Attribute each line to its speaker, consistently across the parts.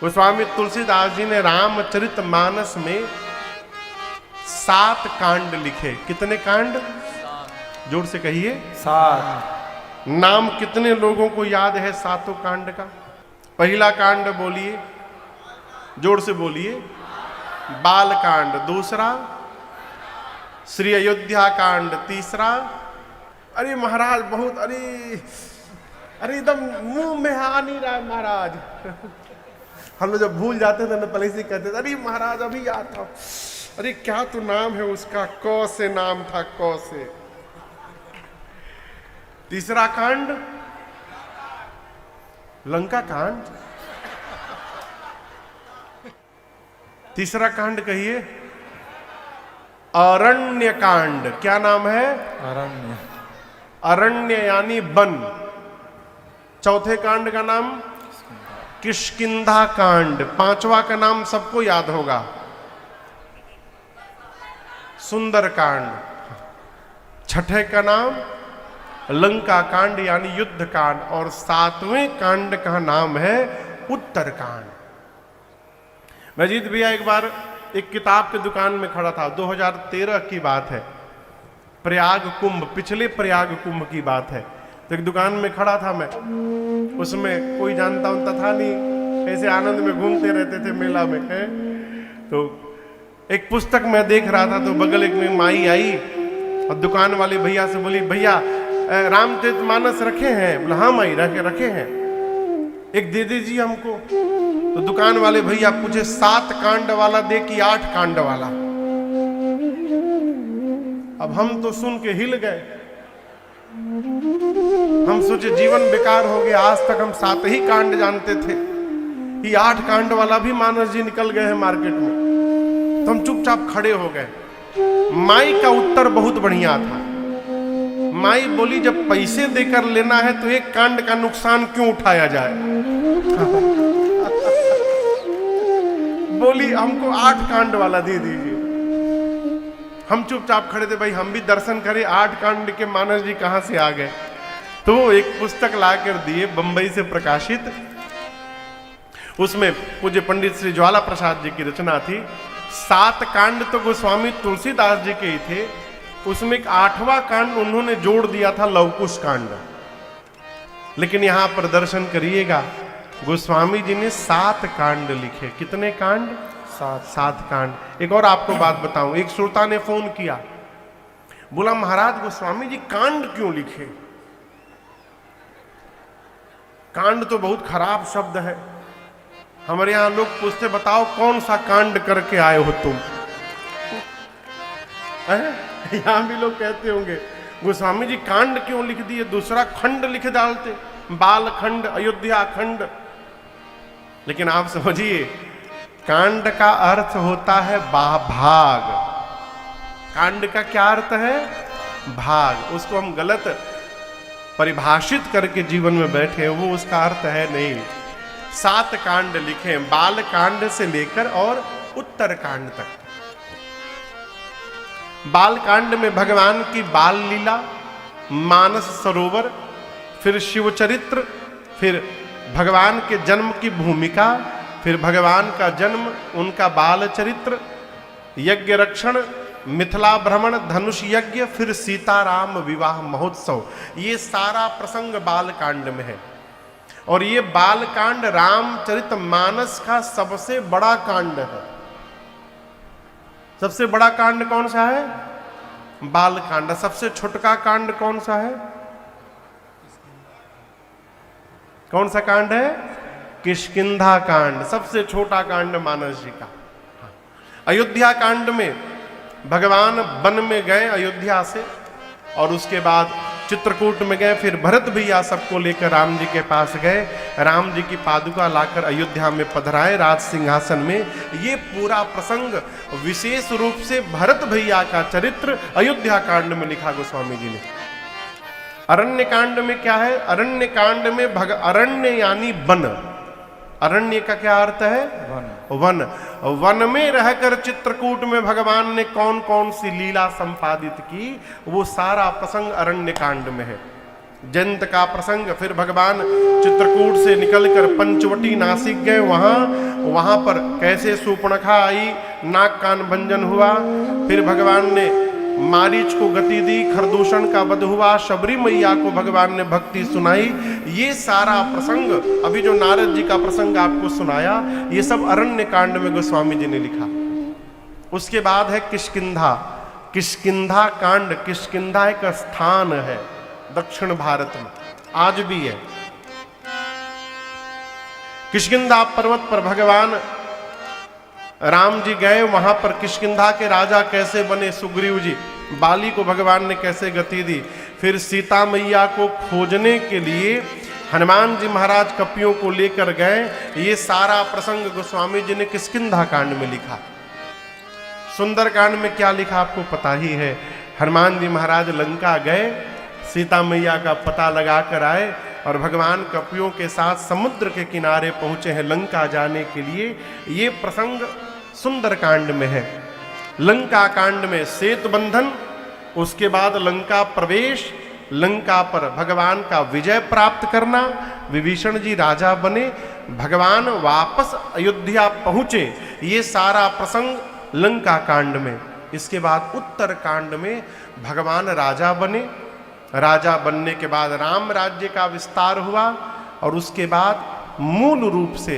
Speaker 1: गोस्वामी तुलसीदास जी ने रामचरितमानस में 7 कांड लिखे। कितने कांड? जोर से कहिए।
Speaker 2: 7।
Speaker 1: नाम कितने लोगों को याद है 7 कांड का? पहला कांड बोलिए, जोर से बोलिए। बाल कांड। दूसरा श्री अयोध्या कांड। तीसरा, अरे महाराज बहुत, अरे एकदम मुंह में आ नहीं रहा है महाराज। हम लोग जब भूल जाते थे ना पहले से कहते थे, अरे महाराज अभी याद था, अरे क्या तो नाम है उसका, क से नाम था, क से। तीसरा कांड लंका कांड। तीसरा कांड कहिए अरण्य कांड। क्या नाम है?
Speaker 2: अरण्य।
Speaker 1: अरण्य यानी वन। चौथे कांड का नाम किष्किंधा कांड। पांचवा का नाम सबको याद होगा, सुंदर कांड। छठे का नाम लंका कांड यानी युद्ध कांड। और 7वें कांड का नाम है उत्तर कांड। मजीद भैया एक बार एक किताब की दुकान में खड़ा था, 2013 की बात है, प्रयाग कुंभ, पिछले प्रयाग कुंभ की बात है। तो एक दुकान में खड़ा था मैं, उसमें कोई जानता उनता था नहीं, ऐसे आनंद में घूमते रहते थे मेला में है। तो एक पुस्तक मैं देख रहा था, तो बगल एक में माई आई और दुकान वाले भैया से बोली, भैया रामचरितमानस रखे हैं? बोला हाँ माई रखे हैं, एक दे दीजिए हमको। तो दुकान वाले भैया पूछे 7 कांड वाला दे कि 8 कांड वाला? अब हम तो सुन के हिल गए। हम सोचे जीवन बेकार हो गया, आज तक हम 7 ही कांड जानते थे, ये 8 कांड वाला भी मानस जी निकल गए हैं मार्केट में। तो हम चुपचाप खड़े हो गए। माई का उत्तर बहुत बढ़िया था। माई बोली जब पैसे देकर लेना है तो एक कांड का नुकसान क्यों उठाया जाए? बोली हमको 8 कांड वाला दे दीजिए। हम चुपचाप खड़े थे, भाई हम भी दर्शन करें, 8 कांड के मानस जी कहां से आ गए? तो एक पुस्तक लाकर दिए, बंबई से प्रकाशित। उसमें पूज्य पंडित श्री ज्वाला प्रसाद जी की रचना थी। 7 कांड तो गोस्वामी तुलसीदास जी के ही थे, उसमें एक 8वां कांड उन्होंने जोड़ दिया था, लवकुश कांड। लेकिन यहां पर दर्शन करिएगा, गोस्वामी जी ने 7 कांड लिखे। कितने कांड? 7 कांड। एक और आपको बात बताऊं, एक श्रोता ने फोन किया, बोला महाराज गोस्वामी जी कांड क्यों लिखे? कांड तो बहुत खराब शब्द है। हमारे यहां लोग पूछते, बताओ कौन सा कांड करके आए हो तुम? यहां भी लोग कहते होंगे गोस्वामी जी कांड क्यों लिख दिए, दूसरा खंड लिख डालते, बाल खंड, अयोध्या खंड। लेकिन आप समझिए, कांड का अर्थ होता है भाग। कांड का क्या अर्थ है? भाग। उसको हम गलत परिभाषित करके जीवन में बैठे, वो उसका अर्थ है नहीं। 7 कांड लिखे, बाल कांड से लेकर और उत्तर कांड तक। बाल कांड में भगवान की बाल लीला, मानस सरोवर, फिर शिव चरित्र, फिर भगवान के जन्म की भूमिका, फिर भगवान का जन्म, उनका बाल चरित्र, यज्ञ रक्षण, मिथिला भ्रमण, धनुष यज्ञ, फिर सीताराम विवाह महोत्सव। ये सारा प्रसंग बाल कांड में है। और ये बाल कांड रामचरितमानस का सबसे बड़ा कांड है। सबसे बड़ा कांड कौन सा है? बाल कांड। सबसे छोटका कांड कौन सा है? कौन सा कांड है? किष्किंधा कांड। सबसे छोटा कांड मानस जी का। अयोध्या कांड में भगवान वन में गए अयोध्या से, और उसके बाद चित्रकूट में गए, फिर भरत भैया सबको लेकर राम जी के पास गए। राम जी की पादुका लाकर अयोध्या में पधराए राज सिंहासन में। ये पूरा प्रसंग विशेष रूप से भरत भैया का चरित्र अयोध्या कांड में लिखा गोस्वामी जी ने। अरण्य कांड में क्या है? अरण्य कांड में अरण्य यानी वन। अरण्य का क्या अर्थ है? वन। वन में रहकर चित्रकूट में भगवान ने कौन कौन सी लीला संपादित की, वो सारा प्रसंग अरण्य कांड में है। जयंत का प्रसंग, फिर भगवान चित्रकूट से निकलकर पंचवटी नासिक गए, वहां वहां पर कैसे सूर्पणखा आई, नाक कान भंजन हुआ, फिर भगवान ने मारीच को गति दी, खरदूषण का वध हुआ, शबरी मैया को भगवान ने भक्ति सुनाई। ये सारा प्रसंग, अभी जो नारद जी का प्रसंग आपको सुनाया, ये सब अरण्य कांड में गोस्वामी जी ने लिखा। उसके बाद है किष्किंधा, किष्किंधा कांड। किष्किंधा एक स्थान है दक्षिण भारत में, आज भी है। किष्किंधा पर्वत पर भगवान राम जी गए, वहां पर किष्किंधा के राजा कैसे बने सुग्रीव जी, बाली को भगवान ने कैसे गति दी, फिर सीता मैया को खोजने के लिए हनुमान जी महाराज कपियों को लेकर गए। ये सारा प्रसंग गोस्वामी जी ने किष्किंधा कांड में लिखा। सुंदर कांड में क्या लिखा आपको पता ही है। हनुमान जी महाराज लंका गए, सीता मैया का पता लगा कर आए और भगवान कपियों के साथ समुद्र के किनारे पहुंचे हैं लंका जाने के लिए। ये प्रसंग सुंदर कांड में है। लंका कांड में सेतु बंधन, उसके बाद लंका प्रवेश, लंका पर भगवान का विजय प्राप्त करना, विभीषण जी राजा बने, भगवान वापस अयोध्या पहुंचे, ये सारा प्रसंग लंका कांड में। इसके बाद उत्तर कांड में भगवान राजा बने, राजा बनने के बाद राम राज्य का विस्तार हुआ और उसके बाद मूल रूप से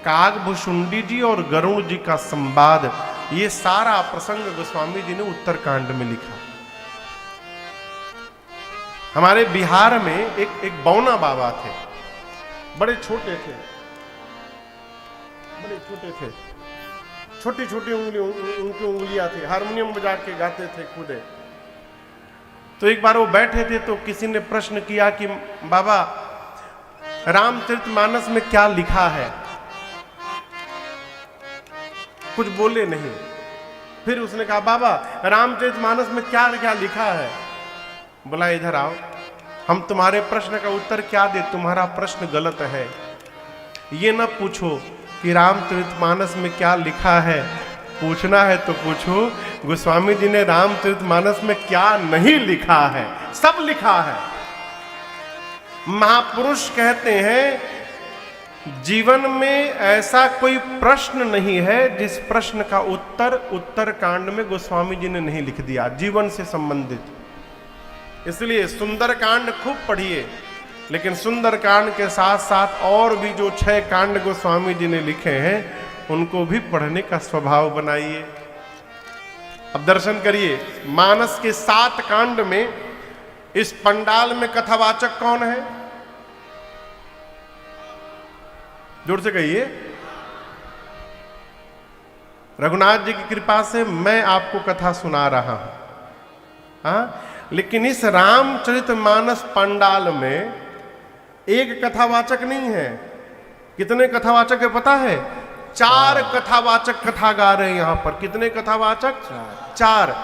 Speaker 1: कागभुशुंडी जी और गरुण जी का संवाद, ये सारा प्रसंग गोस्वामी जी ने उत्तर कांड में लिखा। हमारे बिहार में एक बौना बाबा थे, बड़े छोटे थे, बड़े छोटे थे, छोटी छोटी उनकी उंगलियां थी, हारमोनियम बजा के गाते थे खुदे। तो एक बार वो बैठे थे तो किसी ने प्रश्न किया कि बाबा रामचरितमानस में क्या लिखा है? कुछ बोले नहीं। फिर उसने कहा बाबा रामचरितमानस में क्या क्या लिखा है? बोला इधर आओ, हम तुम्हारे प्रश्न का उत्तर क्या दे, तुम्हारा प्रश्न गलत है। ये न पूछो कि रामचरितमानस में क्या लिखा है, पूछना है तो पूछो गोस्वामी जी ने रामचरितमानस में क्या नहीं लिखा है। सब लिखा है। महापुरुष कहते हैं जीवन में ऐसा कोई प्रश्न नहीं है जिस प्रश्न का उत्तर उत्तर कांड में गोस्वामी जी ने नहीं लिख दिया, जीवन से संबंधित। इसलिए सुंदर कांड खूब पढ़िए, लेकिन सुंदर कांड के साथ साथ और भी जो 6 कांड गोस्वामी जी ने लिखे हैं उनको भी पढ़ने का स्वभाव बनाइए। अब दर्शन करिए, मानस के 7 कांड में इस पंडाल में कथावाचक कौन है? जोर से कहिए। रघुनाथ जी की कृपा से मैं आपको कथा सुना रहा हूं, हाँ? लेकिन इस रामचरितमानस पंडाल में एक कथावाचक नहीं है। कितने कथावाचक है पता है? 4 कथावाचक कथा गा रहे हैं यहां पर। कितने कथावाचक? 4।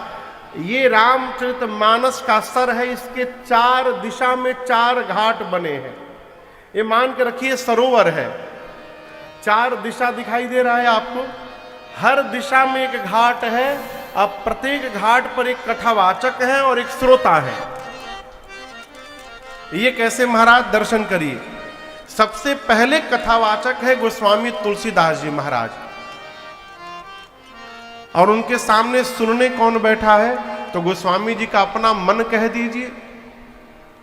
Speaker 1: ये रामचरितमानस का सर है, इसके 4 दिशा में 4 घाट बने हैं। ये मान के रखिए सरोवर है, 4 दिशा दिखाई दे रहा है आपको, हर दिशा में एक घाट है। अब प्रत्येक घाट पर एक कथावाचक है और एक श्रोता है। ये कैसे महाराज? दर्शन करिए। सबसे पहले कथावाचक है गोस्वामी तुलसीदास जी महाराज, और उनके सामने सुनने कौन बैठा है? तो गोस्वामी जी का अपना मन कह दीजिए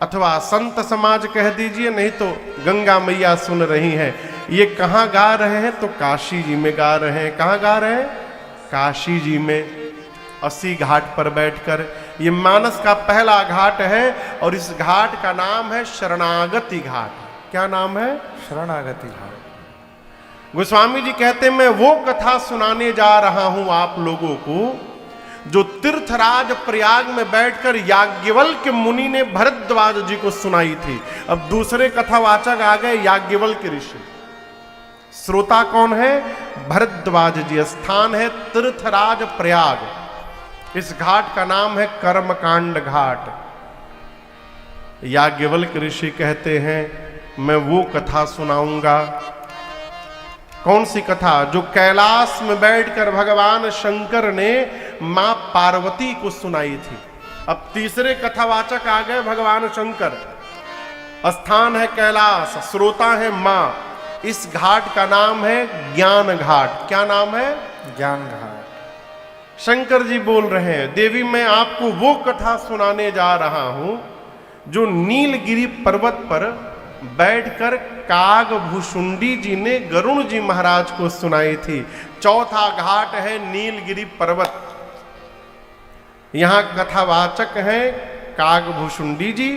Speaker 1: अथवा संत समाज कह दीजिए, नहीं तो गंगा मैया सुन रही हैं। ये कहाँ गा रहे हैं? तो काशी जी में गा रहे हैं। कहाँ गा रहे हैं? काशी जी में, 80 घाट पर बैठकर। ये मानस का पहला घाट है और इस घाट का नाम है शरणागति घाट। क्या नाम है?
Speaker 2: शरणागति घाट।
Speaker 1: गोस्वामी जी कहते हैं मैं वो कथा सुनाने जा रहा हूं आप लोगों को जो तीर्थराज प्रयाग में बैठकर याज्ञवल्क्य मुनि ने भरद्वाज जी को सुनाई थी। अब दूसरे कथावाचक आ गए याज्ञवल्क्य ऋषि। श्रोता कौन है? भरद्वाज जी। स्थान है तीर्थराज प्रयाग। इस घाट का नाम है कर्मकांड घाट। याज्ञवल्क्य ऋषि कहते हैं मैं वो कथा सुनाऊंगा। कौन सी कथा? जो कैलाश में बैठकर भगवान शंकर ने मां पार्वती को सुनाई थी। अब तीसरे कथावाचक आ गए भगवान शंकर। स्थान है कैलाश, श्रोता है मां। इस घाट का नाम है ज्ञान घाट। क्या नाम है?
Speaker 2: ज्ञान घाट।
Speaker 1: शंकर जी बोल रहे हैं, देवी मैं आपको वो कथा सुनाने जा रहा हूं जो नीलगिरी पर्वत पर बैठकर कागभूषुंडी जी ने गरुण जी महाराज को सुनाई थी। चौथा घाट है नीलगिरी पर्वत। यहां कथावाचक हैं कागभूषुंडी जी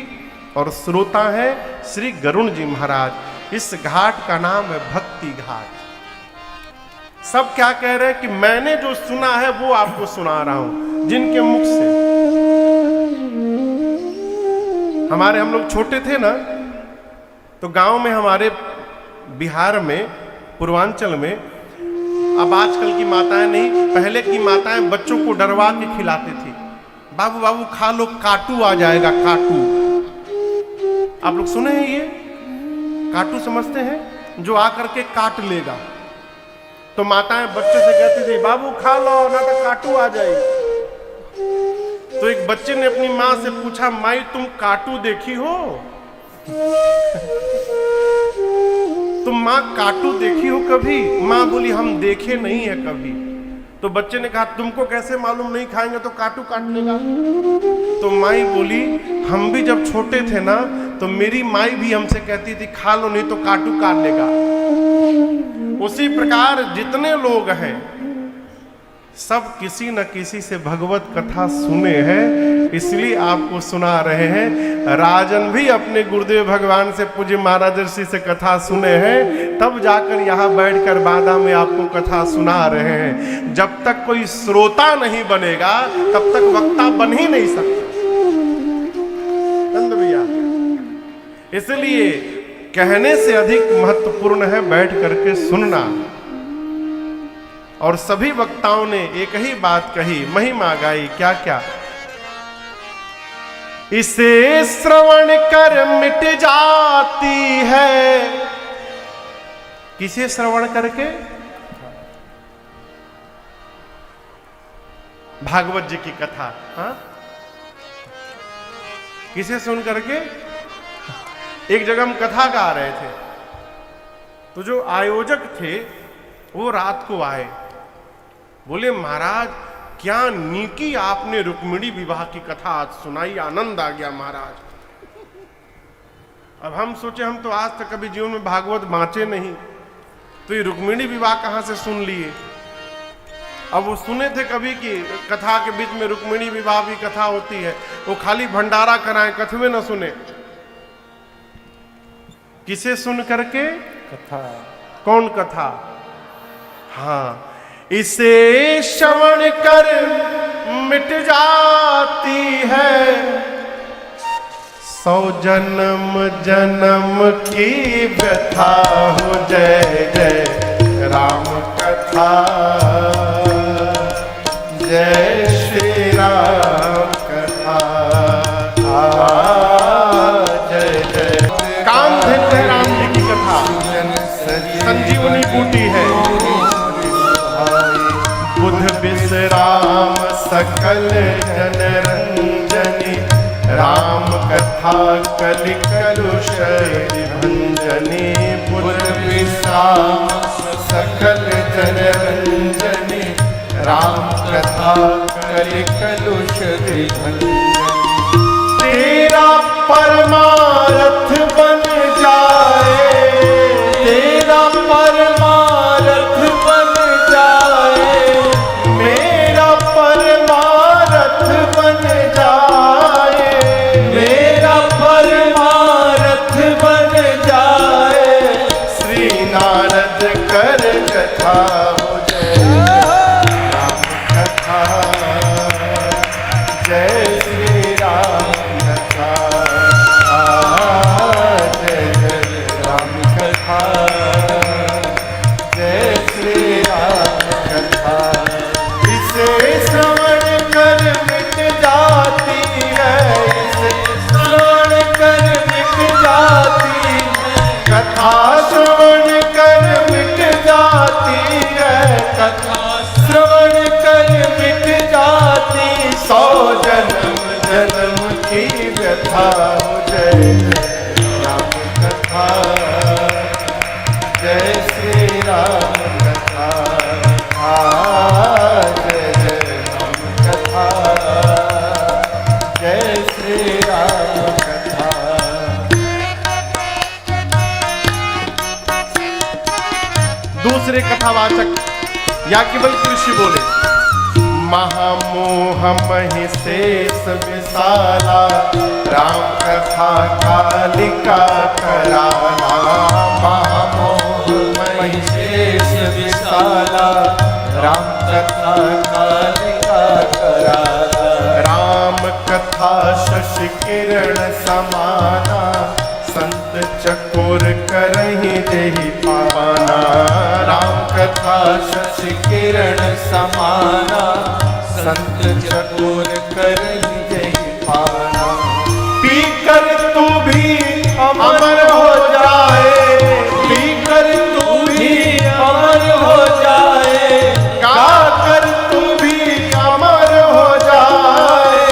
Speaker 1: और श्रोता है श्री गरुण जी महाराज। इस घाट का नाम है भक्ति घाट। सब क्या कह रहे हैं कि मैंने जो सुना है वो आपको सुना रहा हूं, जिनके मुख से। हम लोग छोटे थे ना, तो गांव में हमारे बिहार में, पूर्वांचल में, अब आजकल की माताएं नहीं, पहले की माताएं बच्चों को डरवा के खिलाती थी। बाबू बाबू खा लो, काटू आ जाएगा, काटू। आप लोग सुने हैं ये? काटू समझते हैं? जो आकर के काट लेगा। तो माताएं बच्चे से कहती थी बाबू खा लो ना तो काटू आ जाएगी। तो एक बच्चे ने अपनी माँ से पूछा, माई तुम काटू देखी हो? तुम माँ काटू देखी हो कभी? माँ बोली हम देखे नहीं है कभी। तो बच्चे ने कहा तुमको कैसे मालूम, नहीं खाएंगे तो काटू काट लेगा। तो माई बोली हम भी जब छोटे थे ना, तो मेरी माई भी हमसे कहती थी खा लो नहीं तो काटू काट लेगा। उसी प्रकार जितने लोग हैं सब किसी न किसी से भगवत कथा सुने हैं, इसलिए आपको सुना रहे हैं। राजन भी अपने गुरुदेव भगवान से, पूज्य महाराज ऋषि से कथा सुने हैं, तब जाकर यहाँ बैठकर बांदा में आपको कथा सुना रहे हैं। जब तक कोई श्रोता नहीं बनेगा तब तक वक्ता बन ही नहीं सकता। नंद भैया, इसलिए कहने से अधिक महत्वपूर्ण है बैठ करके सुनना। और सभी वक्ताओं ने एक ही बात कही, महिमा गाई। क्या क्या? इसे श्रवण कर मिट जाती है। किसे श्रवण करके? भागवत जी की कथा। हाँ, किसे सुन करके? एक जगह हम कथा गा रहे थे, तो जो आयोजक थे वो रात को आए, बोले महाराज क्या नीकी आपने रुक्मिणी विवाह की कथा आज सुनाई, आनंद आ गया महाराज। अब हम सोचे हम तो आज तक कभी जीवन में भागवत बांचे नहीं, तो ये रुक्मिणी विवाह कहां से सुन लिए। अब वो सुने थे कभी कि कथा के बीच में रुक्मिणी विवाह भी कथा होती है, वो खाली भंडारा कराएं, कथवे न सुने। किसे सुन करके?
Speaker 2: कथा।
Speaker 1: कौन कथा? हाँ, इसे श्रवण कर मिट जाती है 100 जन्म जन्म की व्यथा हो। जय जय राम कथा, जय श्री राम कथा। जय जय कामधेनु है राम जी की कथा, संजीवनी बूटी है। बुध विश्राम सकल जन रंजनी, राम कथा कलि कलुष भंजनी। बुध विश्राम सकल जन रंजनी, राम कथा कलि कलुष भंजनी। तेरा परमारथ बन जाए, तेरा परमारथ बन जाए, मेरा परमारथ बन जाए, मेरा परमारथ बन जाए। श्री नारद कर कथा हो। जय राम कथा, जय श्री राम कथा। जय जय राम कथा, जय श्री राम कथा। इसे श्रवण कर मिट जाती है, इसे श्रवण कर मिट जाती है। कथा श्रवण कर मिट जाती है, कथा श्रवण कर मिट जाती। 100 जन्म जन्म की व्यथा हो। जय राम कथा, जय दूसरे कथावाचक याज्ञवल्क्य ऋषि बोले, महामोह महिषेष विशाला राम कथा कालिका कराला।
Speaker 3: महामोह महिषेष विशाला राम कथा कालिका कराला।
Speaker 1: राम कथा शशि किरण समाना संत चकोर करहि देहि पावाना।
Speaker 3: राम कथा शशि किरण समाना संत चकोर करहि देहि पाना।
Speaker 1: पीकर तू भी अमर हो जाए,
Speaker 3: पीकर तू भी अमर हो जाए।
Speaker 1: गाकर तू भी अमर हो जाए,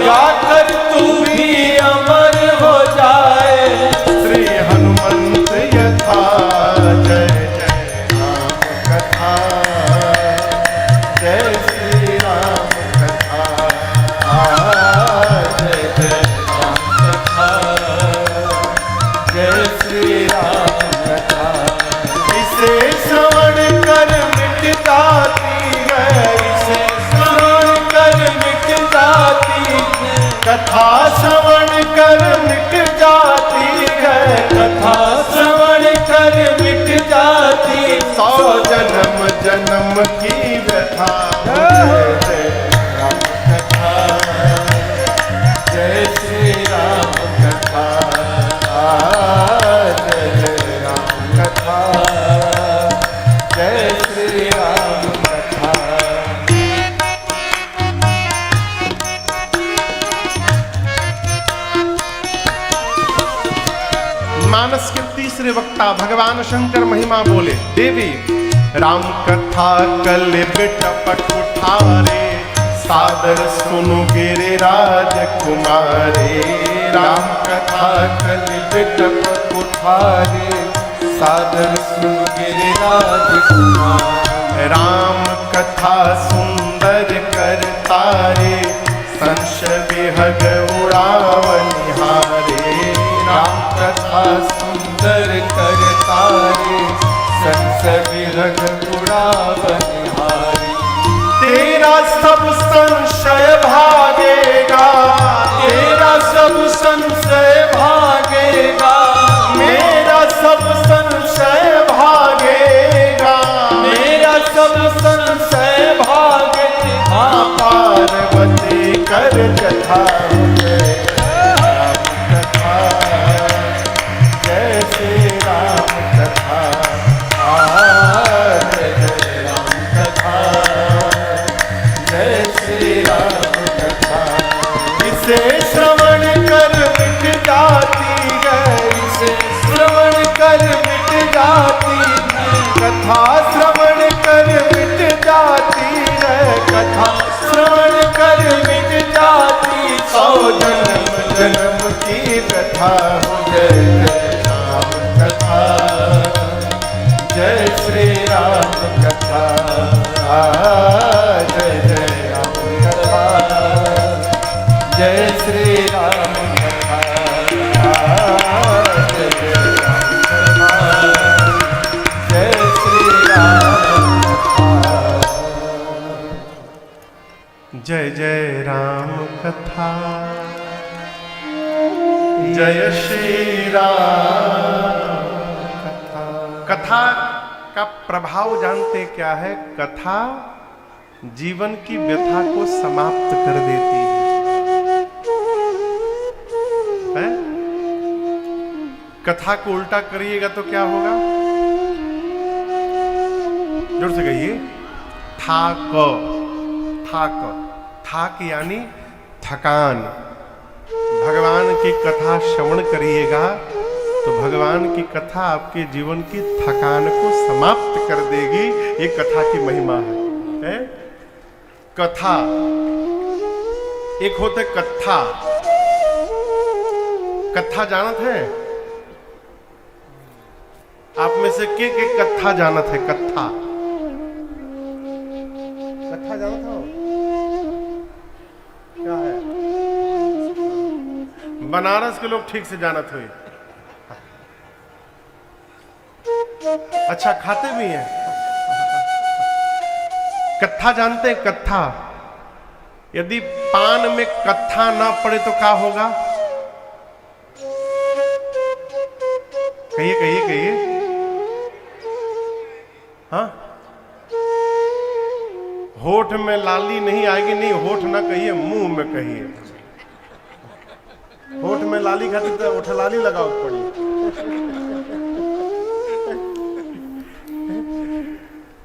Speaker 3: गाकर तू भी अमर हो जाए।
Speaker 1: श्री हनुमंत यथा जय जय राम कथा, जय श्री राम कथा,
Speaker 3: जय जय राम कथा, जय श्री राम कथा।
Speaker 1: इसे श्रवण कर मिट जाती है,
Speaker 3: इसे श्रवण कर मिट जाती है।
Speaker 1: कथा श्रवण कर मिट जाती है,
Speaker 3: कथा श्रवण कर मिट जाती।
Speaker 1: 100 जन्म जन्म की व्यथा। जय जय राम कथा,
Speaker 3: जय श्री राम कथा,
Speaker 1: जय जय राम कथा,
Speaker 3: जय श्री राम कथा।
Speaker 1: मानस के तीसरे वक्ता भगवान शंकर महिमा बोले, देवी राम कथा कल बिटपट उठारे सादर सुनु गिरिराज कुमारे।
Speaker 3: राम कथा कल बिटपट उठारे सादर सुन गिरिराज कुमार।
Speaker 1: राम कथा सुंदर करतारे संश विहग उड़ावनिहारे।
Speaker 3: राम कथा सुंदर कर तारे संस विरग उड़ावनिहारी।
Speaker 1: तेरा सब संशय भागेगा,
Speaker 3: तेरा सब संशय भागेगा।
Speaker 1: मेरा सब संशय भागेगा,
Speaker 3: मेरा सब संशय भागेगा।
Speaker 1: पार्वती कर कथा, राम कथा, जय श्री राम कथा,
Speaker 3: जय जय राम कथा, जय श्री राम कथा।
Speaker 1: इसे श्रवण कर मिट जाती है,
Speaker 3: इसे श्रवण कर मिट जाती है।
Speaker 1: कथा श्रवण कर मिट जाती है, कथा
Speaker 3: श्रवण कर मिट जाती।
Speaker 1: 100 जन्म जन्म की कथा। जय जय राम कथा,
Speaker 3: जय श्री राम कथा,
Speaker 1: जय जय राम कथा,
Speaker 3: जय श्री राम कथा,
Speaker 1: जय जय राम कथा,
Speaker 3: जय श्री राम कथा।
Speaker 1: जय जय राम कथा, जय श्री राम कथा। कथा का प्रभाव जानते क्या है? कथा जीवन की व्यथा को समाप्त कर देती है? कथा को उल्टा करिएगा तो क्या होगा? जोर से कहिए, थाक। थाक, थाक यानी थकान। भगवान की कथा श्रवण करिएगा तो भगवान की कथा आपके जीवन की थकान को समाप्त कर देगी। ये कथा की महिमा है? कथा एक होते कथा। कथा जानत है? आप में से के कथा जानत है? कथा कथा जानत हो क्या है? बनारस के लोग ठीक से जानत हुई। अच्छा, खाते भी हैं? कत्था जानते हैं? कत्था, यदि पान में कत्था ना पड़े तो क्या होगा? कहिए कहिए कहिए। हाँ, होठ में लाली नहीं आएगी। नहीं, होठ ना कहिए, मुंह में कहिए। होठ में लाली खाती तो होठ लाली लगाओ पड़ी।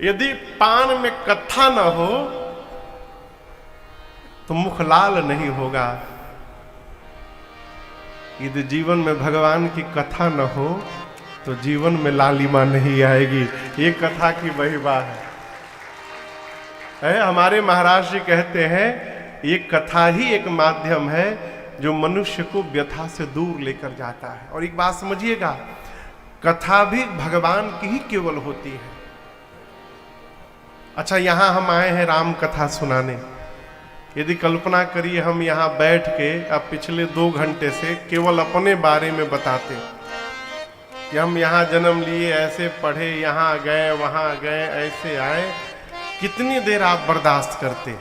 Speaker 1: यदि पान में कत्था ना हो तो मुख लाल नहीं होगा। यदि जीवन में भगवान की कथा न हो तो जीवन में लालिमा नहीं आएगी। ये कथा की महिमा है। हमारे महाराज जी कहते हैं ये कथा ही एक माध्यम है जो मनुष्य को व्यथा से दूर लेकर जाता है। और एक बात समझिएगा, कथा भी भगवान की ही केवल होती है। अच्छा, यहां हम आए हैं राम कथा सुनाने। यदि कल्पना करिए हम यहाँ बैठ के अब पिछले 2 घंटे से केवल अपने बारे में बताते कि हम यहाँ जन्म लिए, ऐसे पढ़े, यहाँ गए, वहाँ गए, ऐसे आए, कितनी देर आप बर्दाश्त करते?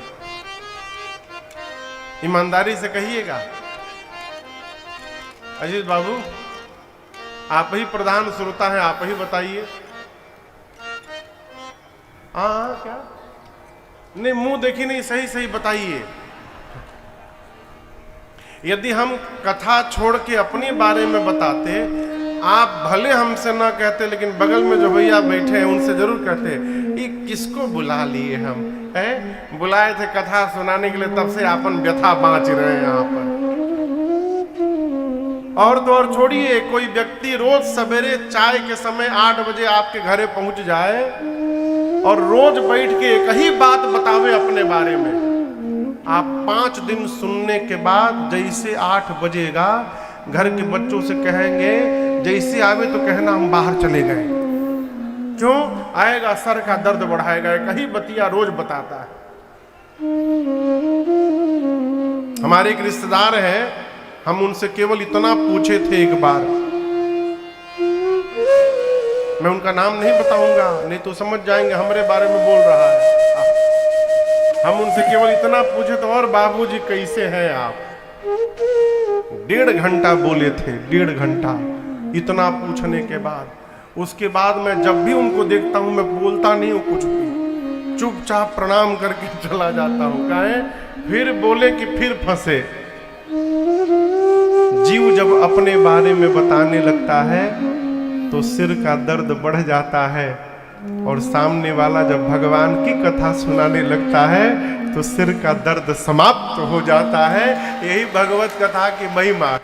Speaker 1: ईमानदारी से कहिएगा। अजीत बाबू, आप ही प्रधान श्रोता हैं, आप ही बताइए। हाँ, क्या नहीं, मुंह देखी नहीं, सही सही बताइए। यदि हम कथा छोड़ के अपने बारे में बताते, आप भले हमसे ना कहते लेकिन बगल में जो भैया बैठे हैं उनसे जरूर कहते, ये किसको बुला लिए हम? हैं, बुलाए थे कथा सुनाने के लिए, तब से अपन व्यथा बांच रहे हैं यहाँ पर। और तो और छोड़िए, कोई व्यक्ति रोज सवेरे चाय के समय 8 बजे आपके घरे पहुंच जाए और रोज बैठ के एक ही बात बतावे अपने बारे में, आप 5 दिन सुनने के बाद जैसे 8 बजेगा घर के बच्चों से कहेंगे, जैसे आवे तो कहना हम बाहर चले गए। क्यों आएगा? सर का दर्द बढ़ाएगा। एक ही बतिया रोज बताता है। हमारे एक रिश्तेदार हैं, हम उनसे केवल इतना पूछे थे एक बार, मैं उनका नाम नहीं बताऊंगा, नहीं तो समझ जाएंगे हमारे बारे में बोल रहा है। हम उनसे केवल इतना पूछे तो, और बाबूजी कैसे हैं आप? 1.5 घंटा बोले थे, 1.5 घंटा इतना पूछने के बाद। उसके बाद मैं जब भी उनको देखता हूं मैं बोलता नहीं हूं कुछ भी, चुपचाप प्रणाम करके चला जाता हूं। काहे? फिर बोले कि फिर फंसे। जीव जब अपने बारे में बताने लगता है तो सिर का दर्द बढ़ जाता है, और सामने वाला जब भगवान की कथा सुनाने लगता है तो सिर का दर्द समाप्त हो जाता है। यही भगवत कथा की महिमा।